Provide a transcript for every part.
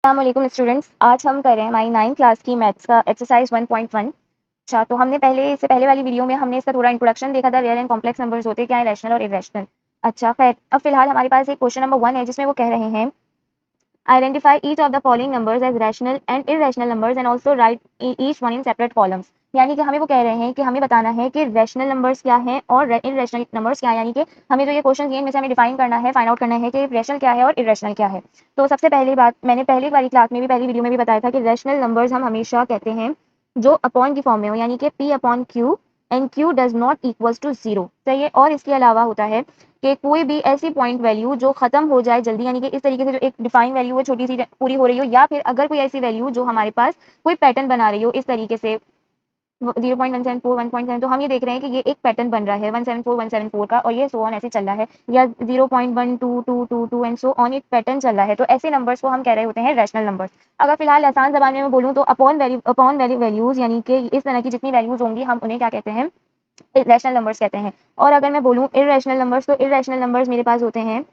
अस्सलामुअलैकुम स्टूडेंट्स, आज हम कर रहे हैं हमारी 9th क्लास की मैथ्स का एक्सरसाइज 1.1। अच्छा, तो हमने इससे पहले वाली वीडियो में हमने इसका थोड़ा इंट्रोडक्शन देखा था, रियल एंड कॉम्प्लेक्स नंबर्स होते क्या है, रैशनल और इरेशनल। अच्छा खैर, अब फिलहाल हमारे पास एक क्वेश्चन नंबर 1 है जिसमें वो कह रहे हैं identify each of the following numbers as rational and irrational numbers and also write each one in separate columns. यानी कि हमें वो कह रहे हैं कि हमें बताना है कि रैशनल नंबर्स क्या हैं और इरेशनल नंबर्स क्या है। यानी कि हमें जो ये क्वेश्चन दिए इनमें से हमें डिफाइन करना है, फाइंड आउट करना है कि रैशनल क्या है और इरेशनल क्या है। तो सबसे पहली बात, मैंने पहली वाली क्लास में भी, पहली वीडियो में भी बताया था कि रैशनल नंबर्स हम हमेशा कहते हैं जो अपॉन की फॉर्म में हो, यानी कि p upon q and q does not equals to zero. सही है। और इसके अलावा होता है कि कोई भी ऐसी पॉइंट वैल्यू जो खत्म हो जाए जल्दी, यानी कि इस तरीके से जो एक डिफाइन वैल्यू है छोटी सी पूरी हो रही हो, या फिर अगर कोई ऐसी वैल्यू जो हमारे पास कोई पैटर्न बना रही हो इस तरीके से 0.174 1.7, तो हम ये देख रहे हैं कि ये एक पैटर्न बन रहा है 174 174 का, और ये सो ऑन ऐसे चल रहा है, या 0.12222 एंड सो ऑन एक पैटर्न चल रहा है। तो ऐसे नंबर्स को हम कह रहे होते हैं रैशनल नंबर्स। अगर फिलहाल आसान जबान में मैं बोलूँ तो अपॉन वैल्यूज, यानी कि इस तरह की जितनी वैल्यूज होंगी हम उन्हें क्या कहते हैं, रैशनल नंबर्स कहते हैं। और अगर मैं बोलूँ इरेशनल नंबर्स, तो इरेशनल नंबर्स मेरे पास होते हैं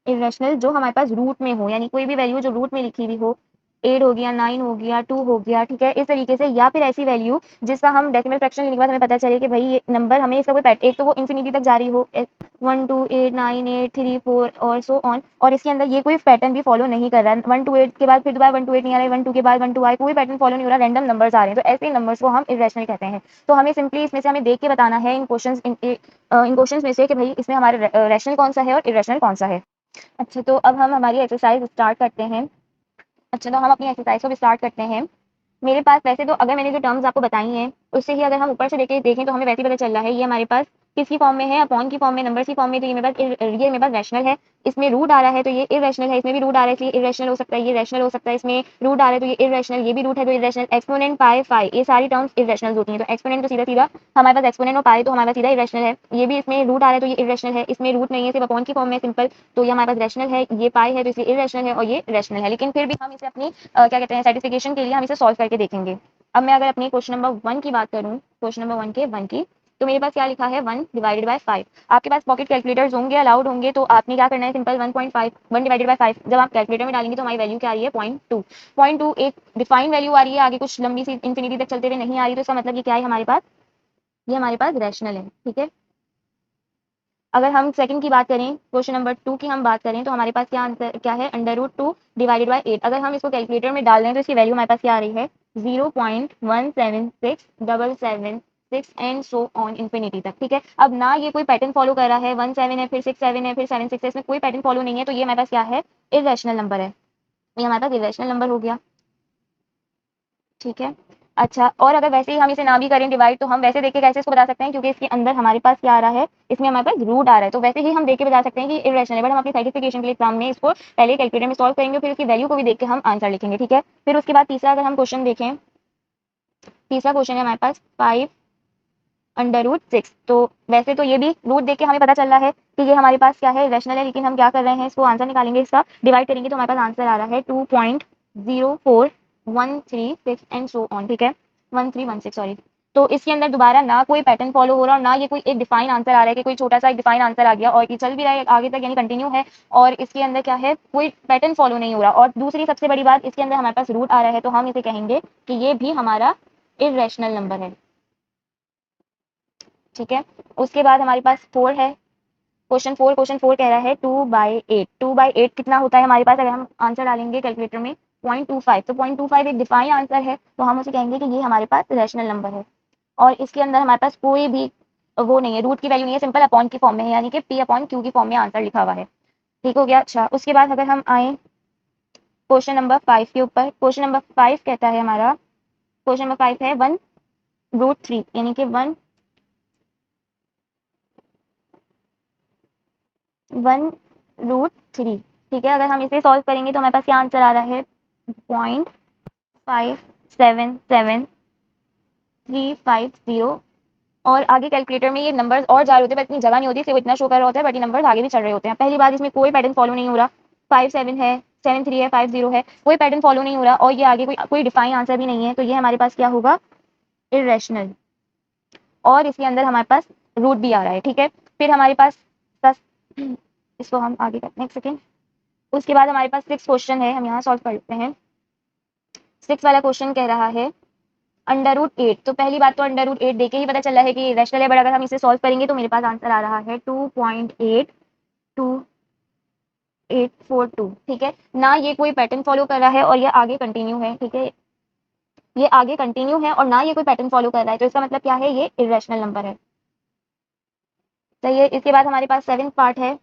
इरेशनल जो हमारे पास रूट में हो, यानी कोई भी वैल्यू जो रूट में लिखी हुई हो, 8 हो गया, 9 हो गया, 2 हो गया, ठीक है, इस तरीके से। या फिर ऐसी वैल्यू जिसका हम डेसिमल फ्रैक्शन लेने के बाद हमें पता चले कि भाई ये नंबर हमें इसका कोई पैटर्न, एक तो वो इन्फिनिटी तक जारी हो, 1 2 8 9 8 3 4 और सो ऑन, और इसके अंदर ये कोई पैटर्न भी फॉलो नहीं कर रहा है, 1 to 8 के बाद फिर दोबारा 1 to 8 नहीं आ रहा है, 1 2 के बाद 1 2 आए, कोई पैटर्न फॉलो नहीं हो रहा, रैंडम नंबर्स आ रहे हैं, तो ऐसे नंबर्स को हम इरेशनल कहते हैं। तो हमें सिंपली इसमें से हमें देख के बताना है इन क्वेश्चंस में से कि भाई इसमें हमारा रैशनल कौन सा है और इरेशनल कौन सा है। अच्छा, तो अब हम हमारी एक्सरसाइज स्टार्ट करते हैं। अच्छा, तो हम अपनी एक्सरसाइज को स्टार्ट करते हैं। मेरे पास वैसे तो अगर मैंने जो टर्म्स आपको बताई हैं उससे ही अगर हम ऊपर से देखें तो हमें वैसे ही पता चल रहा है ये हमारे पास किसकी फॉर्म में है, अपॉन की फॉर्म में, नंबर की फॉर्म में। तो ये मेरे पास रैशनल है, इसमें रूट आ रहा है तो ये इरेशनल है, इसमें भी रूट आ रहा है इसलिए इरेशनल हो सकता है, ये रैशनल हो सकता है, इसमें रूट आ रहा है तो ये इरेशनल, ये भी रूट है तो इरेशनल। एक्सपोनेंट, पाई, फाई, ये सारी टर्म्स इरेशनल होती हैं। तो एक्सपोनेंट तो सीधा सीधा हमारे पास एक्सपोनेंट और पाई तो हमारे पास सीधा इरेशनल है, ये भी इसमें रूट आ रहा है तो ये इरेशनल है, इसमें रूट नहीं है, सिर्फ अपॉन की फॉर्म में सिंपल, तो ये हमारे पास रैशनल है। ये पाई है तो इसलिए इरेशनल है और ये रैशनल है। लेकिन फिर भी हम इसे अपनी क्या कहते हैं, सर्टिफिकेशन के लिए हम इसे सॉल्व करके देखेंगे। अब मैं अगर अपनी क्वेश्चन नंबर 1 की बात करूं, क्वेश्चन नंबर 1 के 1 की, तो मेरे पास क्या लिखा है, 1 डिवाइडेड बाय 5। आपके पास पॉकेट कैलकुलेटर्स होंगे, अलाउड होंगे, तो आपने क्या करना है, सिंपल 1.5 1 डिवाइडेड बाय 5 जब आप कैलकुलेटर में डालेंगे तो हमारी वैल्यू क्या आ रही है, 0.2 एक डिफाइन वैल्यू आ रही है, आगे कुछ लंबी सी इंफिनिटी तक चलते हुए नहीं आ रही, तो इसका मतलब ये क्या है हमारे पास, ये हमारे पास रैशनल है। ठीक है। अगर हम सेकंड की बात करें, क्वेश्चन नंबर 2 की हम बात करें, तो हमारे पास क्या आंसर क्या है, √2 डिवाइडेड बाय 8। अगर हम इसको कैलकुलेटर में डाल दें तो इसकी वैल्यू हमारे पास क्या आ रही है, 0.176776 एंड सो ऑन इन्फिनिटी तक। ठीक है। अब ना ये कोई पैटर्न फॉलो कर रहा है, 1 7 है, फिर 6 7 है, फिर 7 6 है, इसमें कोई पैटर्न फॉलो नहीं है, तो ये हमारे पास क्या है, इरेशनल नंबर है, ये हमारे पास इरेशनल नंबर हो गया। ठीक है। अच्छा, और अगर वैसे ही हम इसे ना भी करें डिवाइड, तो हम वैसे देख के कैसे इसको बता सकते हैं, क्योंकि इसके अंदर हमारे पास क्या आ रहा है, इसमें हमारे पास रूट आ रहा है, तो वैसे ही हम देख के बता सकते हैं कि इरेशनल है। बट हम अपनी सर्टिफिकेशन के लिए एग्जाम में इसको पहले कैलकुलेटर में सॉल्व करेंगे, फिर उसकी वैल्यू को भी देख के हम आंसर लिखेंगे। ठीक है। फिर उसके बाद तीसरा अगर हम क्वेश्चन देखें, तीसरा क्वेश्चन है हमारे पास 5 √6। तो वैसे तो ये भी रूट देख के हमें पता चल रहा है कि ये हमारे पास क्या है, रैशनल है, लेकिन हम क्या कर रहे हैं, इसको आंसर निकालेंगे, इसका डिवाइड करेंगे तो हमारे पास आंसर आ रहा है 2.04136 एंड सो ऑन। ठीक है, 1316 सॉरी। तो इसके अंदर दोबारा ना कोई पैटर्न फॉलो हो रहा और ना ये कोई एक डिफाइन आंसर आ रहा है कि कोई छोटा सा एक डिफाइन आंसर आ गया और ये चल भी रहा है आगे तक, यानी कंटिन्यू है, और इसके अंदर क्या है, कोई पैटर्न फॉलो नहीं हो रहा। और दूसरी सबसे बड़ी बात, इसके अंदर हमारे पास रूट आ रहा है, तो हम इसे कहेंगे कि ये भी हमारा इरेशनल नंबर है। ठीक है। उसके बाद हमारे पास 4 है, क्वेश्चन 4 कह रहा है 2/8। 2/8 कितना होता है हमारे पास, अगर हम आंसर डालेंगे कैलकुलेटर में 0.25, तो 0.25 एक डिफाइन आंसर है, तो हम उसे कहेंगे कि ये हमारे पास रैशनल नंबर है। और इसके अंदर हमारे पास कोई भी वो नहीं है, रूट की वैल्यू नहीं है, सिंपल अपॉन की फॉर्म में है, यानी कि p अपॉन q की फॉर्म में आंसर लिखा हुआ है। ठीक हो गया। अच्छा, उसके बाद अगर हम आए क्वेश्चन नंबर 5 के ऊपर, क्वेश्चन नंबर 5 कहता है हमारा, क्वेश्चन नंबर 5 है 1√3, यानी कि 1√3। ठीक है। अगर हम इसे सॉल्व करेंगे तो हमारे पास क्या आंसर आ रहा है, 0.577350। और आगे कैलकुलेटर में ये नंबर्स और जा रहे होते हैं, बट इतनी जगह नहीं होती, सिर्फ इतना शो कर रहा होता है, बट ये नंबर्स आगे भी चल रहे होते हैं। पहली बात, इसमें कोई पैटर्न फॉलो नहीं हो रहा, 57 है, 73 है, 50 है, कोई पैटर्न फॉलो नहीं हो रहा, और ये आगे कोई डिफाइन आंसर भी नहीं है, तो ये हमारे पास क्या होगा, इरेशनल। और इसके अंदर हमारे पास रूट भी आ रहा है। ठीक है। फिर हमारे पास 10, इसको हम आगे करते हैं, एक सेकेंड। उसके बाद हमारे पास 6 क्वेश्चन है, हम यहाँ सॉल्व करते हैं। 6 वाला क्वेश्चन कह रहा है √8। तो पहली बात तो √8 देके ही पता चल रहा है कि रैशनल है, बट अगर हम इसे सॉल्व करेंगे तो मेरे पास आंसर आ रहा है 2.82842। ठीक है ना, ये कोई पैटर्न फॉलो कर रहा है और ये आगे कंटिन्यू है। ठीक है, ये आगे कंटिन्यू है और ना ये कोई पैटर्न फॉलो कर रहा है, तो इसका मतलब क्या है, ये इरेशनल नंबर है। सही है। इसके बाद हमारे पास 7th पार्ट है,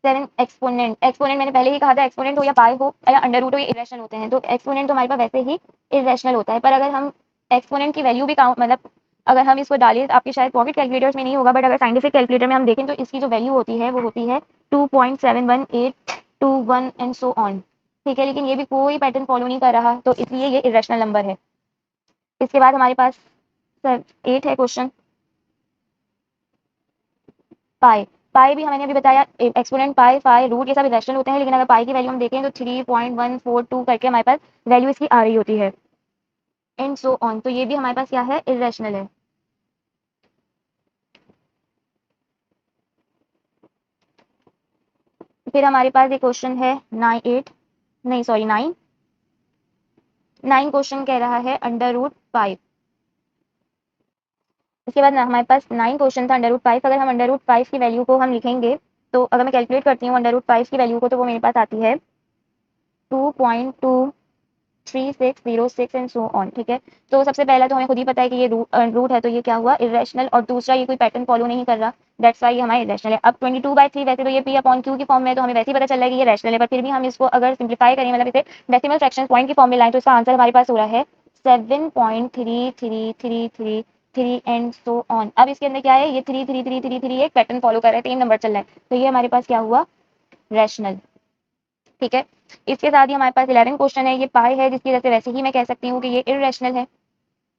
7 एक्सपोनेंट। एक्सपोनेंट मैंने पहले ही कहा था, एक्सपोनेंट हो या पाई हो या अंडर रूट हो, ये इरेशनल होते हैं। तो एक्सपोनेंट तो हमारे पास वैसे ही इरेशनल होता है, पर अगर हम एक्सपोनेंट की वैल्यू भी काउंट, मतलब अगर हम इसको डालें, आपके शायद पॉकेट कैलकुलेटर्स में नहीं होगा, बट अगर साइंटिफिक कैलकुलेटर में हम देखें तो इसकी जो वैल्यू होती है वो होती है 2.71821 एंड सो ऑन। ठीक है, लेकिन ये भी कोई पैटर्न फॉलो नहीं कर रहा, तो इसलिए ये इरेशनल नंबर है। इसके बाद हमारे पास 8 है क्वेश्चन, पाई। पाई भी मैंने अभी बताया, एक्सपोनेंट पाई, फाई, रूट, ये सब इरेशनल होते हैं, लेकिन अगर पाई की वैल्यू हम देखें तो 3.142 करके हमारे पास वैल्यू इसकी आ रही होती है, एंड सो ऑन। तो ये भी हमारे पास क्या है, इरेशनल है। फिर हमारे पास एक क्वेश्चन है 9 क्वेश्चन कह रहा है √5। इसके बाद हमारे पास 9 क्वेश्चन था √5। अगर हम √5 की वैल्यू को हम लिखेंगे, तो अगर मैं कैलकुलेट करती हूँ √5 की वैल्यू को, तो वो मेरे पास आती है 2.23606 एंड सो ऑन। ठीक है, तो सबसे पहला तो हमें खुद ही पता है कि ये रूट है, तो ये क्या हुआ, इरेशनल। और दूसरा, ये कोई पैटर्न फॉलो नहीं कर रहा, दैट्स वाई ये हमारा इरेशनल है। अब 22/3 वैसे तो ये p अपॉन q की फॉर्म में है, तो हमें वैसे ही पता चल रहा है कि ये रैशनल है, पर फिर भी हम इसको अगर सिंप्लीफाई करें, मतलब इसे डेसिमल फ्रैक्शन पॉइंट की फॉर्म में लाएं, तो इसका आंसर हमारे पास हो रहा है 7.333333 एंड सो ऑन। अब इसके अंदर क्या है, ये 33333 एक पैटर्न फॉलो कर रहा है, 3 नंबर चल रहा है, तो ये हमारे पास क्या हुआ, रैशनल। ठीक है, इसके साथ ही हमारे पास 11 क्वेश्चन है, ये पाई है, जिसकी वजह से वैसे ही मैं कह सकती हूँ कि ये इरेशनल है,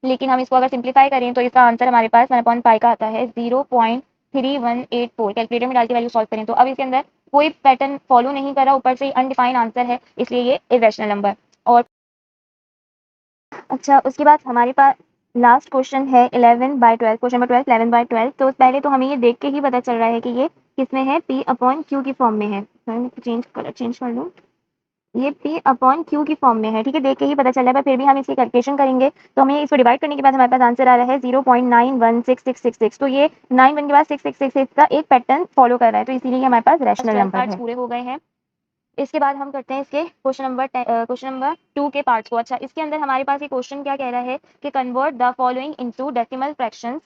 लेकिन हम इसको अगर सिंप्लीफाई करें तो इसका आंसर हमारे पास 1/पाई का आता है 0.3184। कैलकुलेटर में डाल के वैल्यू सॉल्व करें तो अब इसके अंदर कोई पैटर्न फॉलो नहीं कर रहा, ऊपर से अनडिफाइंड आंसर है, इसलिए ये इरेशनल नंबर। और अच्छा, उसके बाद हमारे पास लास्ट क्वेश्चन है 11/12, क्वेश्चन नंबर 12, 11/12। तो पहले तो हमें ये देख के ही पता चल रहा है कि ये किसमें है, p अपॉन q की फॉर्म में है। चेंज कर लूँ, ये p अपॉन q की फॉर्म में है। ठीक है, देख के ही पता चल रहा है, पर फिर भी हम इसकी कैलकुलेशन करेंगे, तो हमें इसको डिवाइड करने के बाद हमारे पास आंसर आ रहा है 0.916666। तो ये 9 1 के बाद 666 का एक पैटर्न फॉलो कर रहा है, तो इसीलिए हमारे पास रैशनल नंबर है। पूरे हो गए हैं। इसके बाद हम करते हैं इसके क्वेश्चन नंबर 2 के पार्ट्स को। अच्छा, इसके अंदर हमारे पास ये क्वेश्चन क्या कह रहा है कि convert the following into decimal fractions.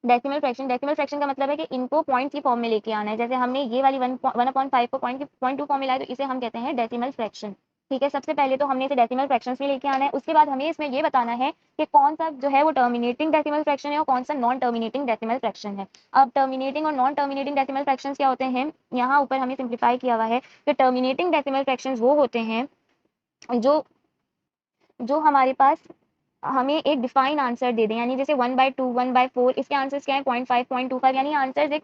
Decimal fraction का मतलब है कि इनको पॉइंट की फॉर्म में लेके आना है। जैसे हमने ये वाली 1/5 को पॉइंट 2 फॉर्म में लाया, तो इसे हम कहते हैं डेसिमल फ्रैक्शन। ठीक है, सबसे पहले तो हमने इसे डेसिमल फ्रैक्शंस में लेके आना है। उसके बाद हमें इसमें ये बताना है कि कौन सा जो है वो टर्मिनेटिंग डेसिमल फ्रैक्शन है और कौन सा नॉन टर्मिनेटिंग डेसिमल फ्रैक्शन है। अब टर्मिनेटिंग और नॉन टर्मिनेटिंग डेसिमल फ्रैक्शंस क्या होते हैं, यहाँ ऊपर हमने सिंप्लीफाई किया हुआ है कि टर्मिनेटिंग डेसिमल फ्रैक्शंस वो होते हैं जो जो हमारे पास हमें एक डिफाइन आंसर दे दें, यानी जैसे 1/2, 1/4, इसके आंसर्स क्या है, 0.5, 0.25, यानी आंसर्स एक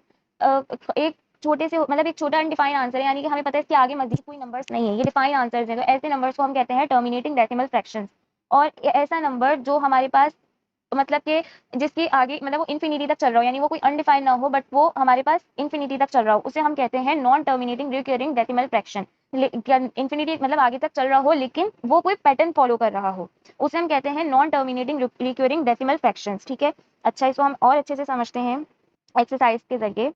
छोटे से, मतलब एक छोटा अनडिफाइंड आंसर है, यानी कि हमें पता है इसके आगे मजीद कोई नंबर्स नहीं है, ये डिफाइंड आंसर्स हैं। तो ऐसे नंबर्स को हम कहते हैं टर्मिनेटिंग डेसिमल फ्रैक्शंस। और ऐसा नंबर जो हमारे पास, मतलब कि जिसकी आगे, मतलब वो इन्फिनिटी तक चल रहा हो, यानी वो कोई अनडिफाइंड ना हो, बट वो हमारे पास इन्फिनिटी तक चल रहा हो, उसे हम कहते हैं non terminating recurring decimal fraction. Infinity मतलब आगे तक चल रहा हो, लेकिन वो कोई पैटर्न फॉलो कर रहा हो, उसे हम कहते हैं non terminating recurring decimal fractions. ठीक है, अच्छा, इसको हम और अच्छे से समझते हैं एक्सरसाइज के जरिए।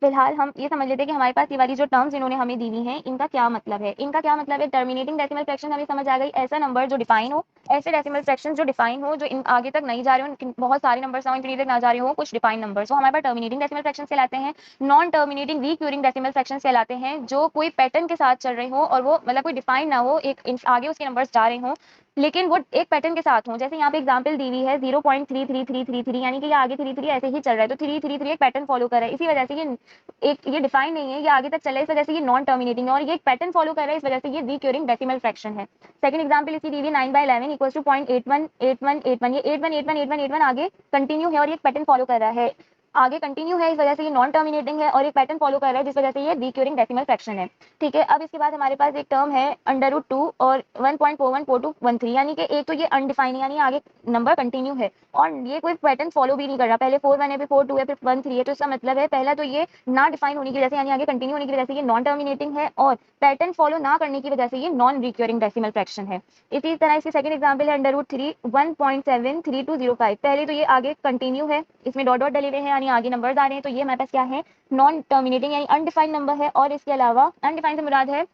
फिलहाल हम ये समझ लेते हैं कि हमारे पास ये वाली जो टर्म्स इन्होंने हमें दी हुई हैं, इनका क्या मतलब है। इनका क्या मतलब है, टर्मिनेटिंग डेसिमल फ्रैक्शन हमें समझ आ गई, ऐसा नंबर जो डिफाइन हो, ऐसे डेसिमल फ्रैक्शन जो डिफाइन हो, जो इन आगे तक नहीं जा रहे हो, बहुत सारे नंबर्स ना इन्फिनिटी तक ना जा रहे हो, कुछ डिफाइन नंबर्स, वो हमारे पास टर्मिनेटिंग डेसिमल फ्रैक्शन कहलाते हैं। Non terminating recurring decimal fraction कहलाते हैं, जो कोई पैटर्न के साथ चल रहे हो और वो मतलब कोई डिफाइन ना हो, एक आगे उसके नंबर्स जा रहे हो, लेकिन वो एक पैटर्न के साथ हो। जैसे यहाँ पे एग्जांपल दी हुई है 0.33333, यानी कि ये आगे 33 ऐसे ही चल रहा है, तो 333 एक पैटर्न फॉलो कर रहा है, इसी वजह से ये डिफाइन नहीं है, ये आगे तक चला है, इस वजह से ये नॉन टर्मिनेटिंग है, और ये एक पैटर्न फॉलो कर रहा है, इस वजह से ये रिक्यूरिंग डेसिमल फ्रैक्शन है। सेकंड एग्जांपल इसकी दी हुई 9/11 इक्वल्स टू 0.818181, ये 81818181 आगे कंटिन्यू है और ये एक पैटर्न फॉलो कर रहा है, आगे कंटिन्यू है, इस वजह से ये नॉन टर्मिनेटिंग है और एक पैटर्न फॉलो कर रहा है जिस वजह से ये रिक्यूरिंग डेसिमल फ्रैक्शन है। ठीक है, अब इसके बाद हमारे पास एक टर्म है √2 और 1.414213, यानी कि एक तो ये अनडिफाइंड यानी आगे नंबर कंटिन्यू है और ये कोई पैटर्न फॉलो भी नहीं कर रहा। पहले 4 1 है, फिर 4 2 है, फिर 1 3 है। तो इसका मतलब है पहला तो ये ना डिफाइन होने की वजह से यानी आगे कंटिन्यू होने की वजह से ये नॉन टर्मिनेटिंग है और पैटर्न फॉलो ना करने की वजह से ये नॉन रिक्यूरिंग डेसिमल फ्रैक्शन है। इसी तरह इसकी सेकंड एग्जांपल है √3 1.73205। पहले तो ये आगे कंटिन्यू है, इसमें डॉट डॉट डले हुए हैं यानी आगे नंबर्स आ रहे हैं, तो ये हमारे पास क्या है, नॉन टर्मिनेटिंग यानी अनडिफाइंड नंबर है। और इसके अलावा अनडिफाइंड से मुराद है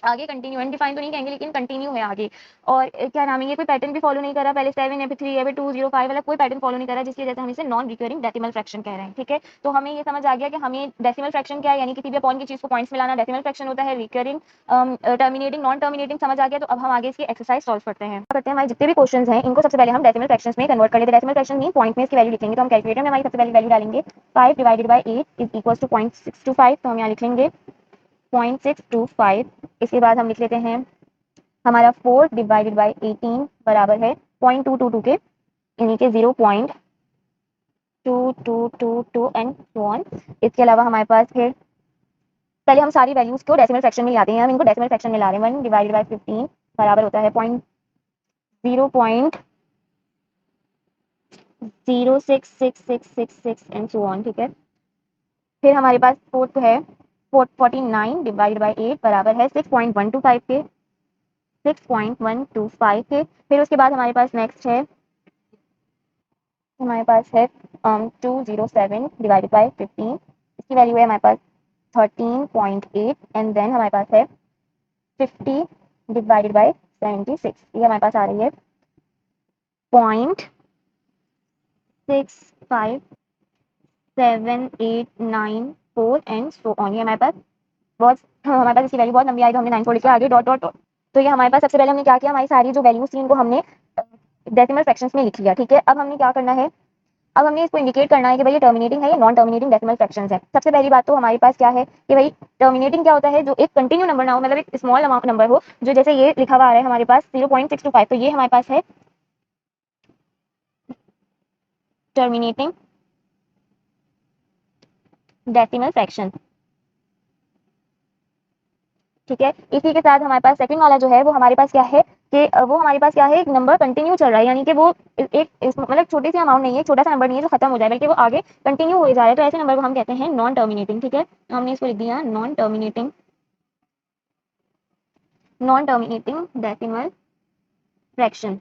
आगे कंटिन्यू, अनडिफाइंड तो नहीं कहेंगे लेकिन कंटिन्यू है आगे। और क्या नाम है, ये कोई पैटर्न भी फॉलो नहीं कर रहा, पहले 7 है, फिर 3 है, फिर 205 वाला कोई पैटर्न फॉलो नहीं कर रहा, जिसकी वजह से हम इसे नॉन रिकरिंग डेसिमल फ्रैक्शन कह रहे हैं। ठीक है, तो हमें ये समझ आ गया कि हमें डेसिमल फ्रैक्शन क्या है, यानी किसी भी अपॉन की चीज को पॉइंट्स मिलाना डेसिमल फ्रैक्शन होता है। रिकरिंग, टर्मिनेटिंग, नॉन टर्मिनेटिंग समझ आ गया। तो अब हम आगे इसकी एक्सरसाइज सॉल्व करते हैं। हमारे जितने भी क्वेश्चंस हैं इनको सबसे पहले हम डेसिमल फ्रैक्शंस में कन्वर्ट कर लेते हैं। डेसिमल फ्रैक्शन में पॉइंट में इसकी वैल्यू लिखेंगे, तो हम कैलकुलेटर में हमारी सबसे पहले वैल्यू डालेंगे 5 divided by 8 is equal to 0.625। तो हम यहाँ लिखेंगे 0.625। इसके बाद हम लिख लेते हैं हमारा 4 डिवाइडेड बाय 18 बराबर है 0.222 के, यानी कि 0.2222 एंड सो ऑन। इसके अलावा हमारे पास है, पहले हम सारी वैल्यूज को डेसिमल फ्रैक्शन में लाते हैं। हम इनको डेसिमल फ्रैक्शन में ला रहे हैं। 1 डिवाइडेड बाय 15 बराबर होता है 0.066666 एंड सो ऑन। ठीक है, फिर हमारे पास फोर्थ है 49 डिवाइडेड बाय 8 बराबर है 6.125 के, 6.125 के। फिर उसके बाद हमारे पास नेक्स्ट है, हमारे पास है 207 डिवाइडेड बाय 15, इसकी वैल्यू है हमारे पास 13.8 एंड देन हमारे पास है 50 डिवाइडेड बाय 76, ये हमारे पास आ रही है 0.65789 एंड सो ऑन। ये हमारे पास बहुत, हमारे पास इसकी वैल्यू बहुत लंबी आई तो हमने 9 को लिखा आगे डॉट डॉट डॉट। तो ये हमारे पास सबसे पहले हमने क्या किया, हमारी सारी जो वैल्यूज थी इनको हमने डेसिमल फ्रैक्शंस में लिख लिया। ठीक है, अब हमने क्या करना है, अब हमने इसको इंडिकेट करना है कि भाई ये टर्मिनेटिंग है या नॉन टर्मिनेटिंग डेसिमल फ्रैक्शंस है। सबसे पहली बात तो हमारे पास क्या है कि भाई टर्मिनेटिंग क्या होता है, जो एक कंटिन्यू नंबर ना हो, मतलब एक स्मॉल अमाउंट नंबर हो, जो जैसे ये लिखा हुआ आ रहा है हमारे पास 0.625, तो ये हमारे पास है टर्मिनेटिंग डेसिमल फ्रैक्शन। ठीक है, इसी के साथ हमारे पास सेकंड वाला जो है वो हमारे पास क्या है कि वो हमारे पास क्या है, एक नंबर कंटिन्यू चल रहा है, यानी कि वो एक मतलब छोटी सी अमाउंट नहीं है, छोटा सा नंबर नहीं है जो खत्म हो जाए, बल्कि वो आगे कंटिन्यू हो जा रहा है। तो ऐसे नंबर को हम कहते हैं नॉन टर्मिनेटिंग। ठीक है, हमने इसको लिख दिया non terminating, non terminating decimal fraction.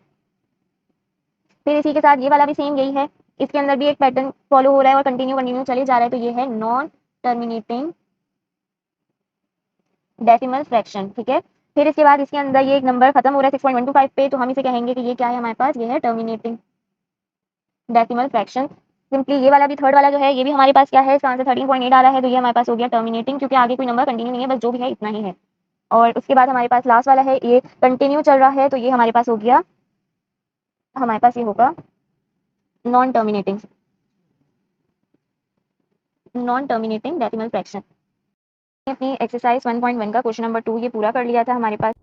फिर इसी के साथ ये वाला भी सेम यही है, इसके अंदर भी एक पैटर्न फॉलो हो रहा है और कंटिन्यू कंटिन्यू चले जा रहा है, तो ये है नॉन टर्मिनेटिंग डेसिमल फ्रैक्शन। ठीक है, फिर इसके बाद इसके अंदर ये एक नंबर खत्म हो रहा है 6.125 पे, तो हम इसे कहेंगे कि ये क्या है हमारे पास, ये है टर्मिनेटिंग डेसिमल फ्रैक्शन। सिंपली ये वाला भी थर्ड वाला जो है ये भी हमारे पास क्या है, इसका आंसर 13.8 आ रहा है, तो ये हमारे पास हो गया टर्मिनेटिंग, क्योंकि आगे कोई नंबर कंटिन्यू नहीं है, बस जो भी है इतना ही है। और उसके बाद हमारे पास लास्ट वाला है, ये कंटिन्यू चल रहा है, तो ये हमारे पास हो गया, हमारे पास ये होगा non terminating, non terminating decimal fraction. अपनी एक्सरसाइज 1.1 का क्वेश्चन नंबर 2 ये पूरा कर लिया था हमारे पास।